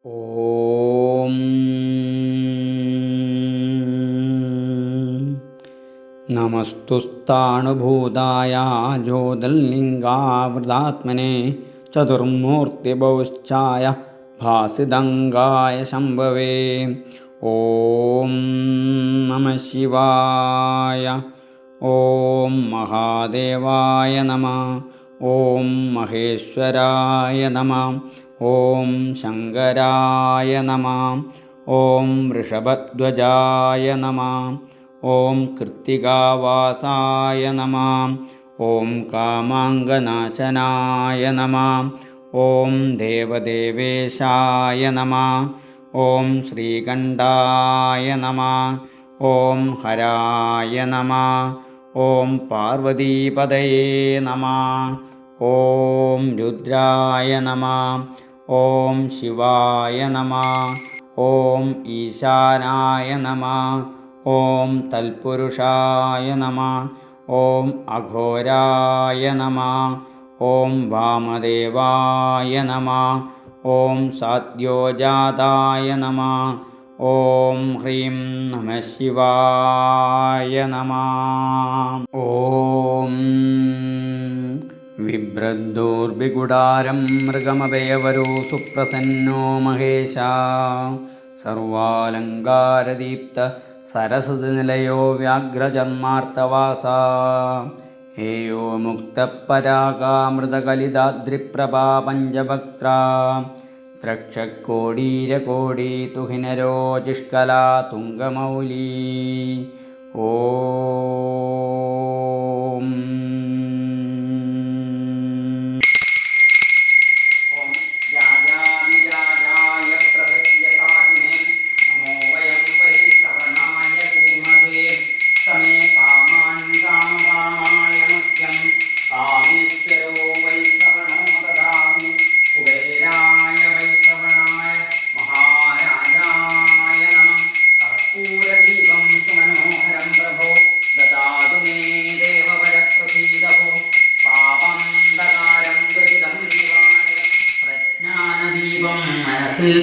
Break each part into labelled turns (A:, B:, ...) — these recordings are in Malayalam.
A: ഓം നമസ്തുസ്താണുഭൂതായ ജ്യോതിർലിംഗാവൃതാത്മനെ ചതുർമൂർത്തിഭൗശ്ചായ ഭാസിതംഗായ ശംഭവേ. ഓം നമഃ ശിവായ. ഓം മഹാദേവായ നമഃ. ഓം മഹേശ്വരായ നമഃ. ഓം ശങ്കരായ നമഃ. ഓം വൃഷഭധ്വജായ നമഃ. ഓം കൃത്തികാവാസായ നമഃ. ഓം കാമാംഗനാശനായ നമഃ. ഓം ദേവദേവേശായ നമഃ. ഓം ശ്രീകണ്ഠായ നമഃ. ഓം ഹരായ നമഃ. ഓം പാർവതീപതയേ നമഃ. ഓം രുദ്രായ നമഃ. ഓം ശിവായ നമഃ. ഓം ഈശാനായ നമഃ. ഓം തൽപുരുഷായ നമഃ. ഓം അഘോരായ നമഃ. ഓം വാമദേവായ നമഃ. ഓം സാദ്യോജാതായ നമഃ. ഓം ഹ്രീം നമഃ ശിവായ നമഃ. ഓം വിഭ്രദ്ദോർബിഗുഡാരം മൃഗമഭയവരോ സുപ്രസന്നോ മഹേശ. സർവാലങ്കാരദീപ്ത സരസനിലയോ വ്യാഘ്രജന്മാർത്തവാസ. ഹേയോ മുക്തപരാഗാമൃതകലിതാദ്രിപ്രഭാ പഞ്ചഭക്ത്ര. ത്രക്ഷക്കോടീരകോടി തുഹിനരോജിഷ്കലാ തുംഗമൗലി. ഓം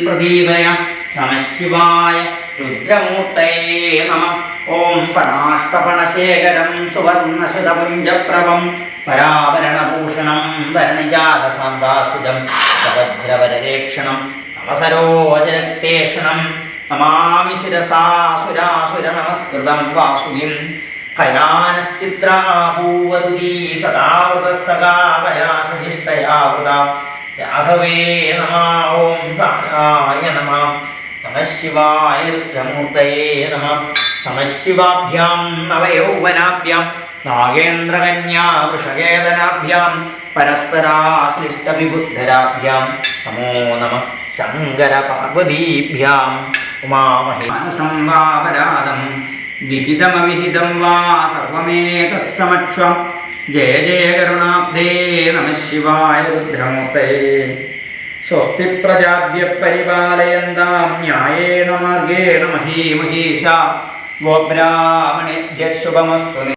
A: പ്രദീപയ നമഃ ശിവായ രുദ്രമൂർത്തയേ നമഃ. ഓം പണാഷ്ടപണശേഖരം സുവർണശതപുഞ്ചപ്രഭം പരാഭരണഭൂഷണം ഭരണിജാതസാന്താസുജം സഭദ്രവരരേക്ഷണം നവസരോജരക്തേഷണം നമാമി ശിരസാസുരാസുര നമസ്കൃതം വാസുകിം. ഭയാനശ്ചിത്രാഭൂവതുദീ സദാവൃതസഖാവയാശിഷ്ടയാവൃത. രാഘവേ നമഃ. ഓം പ്രാണായ നമഃ. നമഃ ശിവായ രുദ്രമൂർത്തയേ നമഃ. നമഃ ശിവാഭ്യാം നവയൗവനാഭ്യാം നാഗേന്ദ്രകന്യാ വൃഷകേതനാഭ്യാം പരസ്പരാശ്ലിഷ്ടവിബുദ്ധരാഭ്യാം നമോ നമഃ ശങ്കര പാർവതീഭ്യാം. ഉമാമഹേസംവാപരാധം വിഹിതമവിഹിതം വാ സർവമേതത്സമക്ഷം. ജയ ജയ കരുണാബ്ധേ നമഃ ശിവായ രുദ്രമൂർത്തയേ. സ്വസ്തി പ്രജാഭ്യ പരിപാലയന്താം ന്യായേന മാർഗേണ മഹീമഹീശ. ഗോബ്രാഹ്മണേഭ്യഃ ശുഭമസ്തു.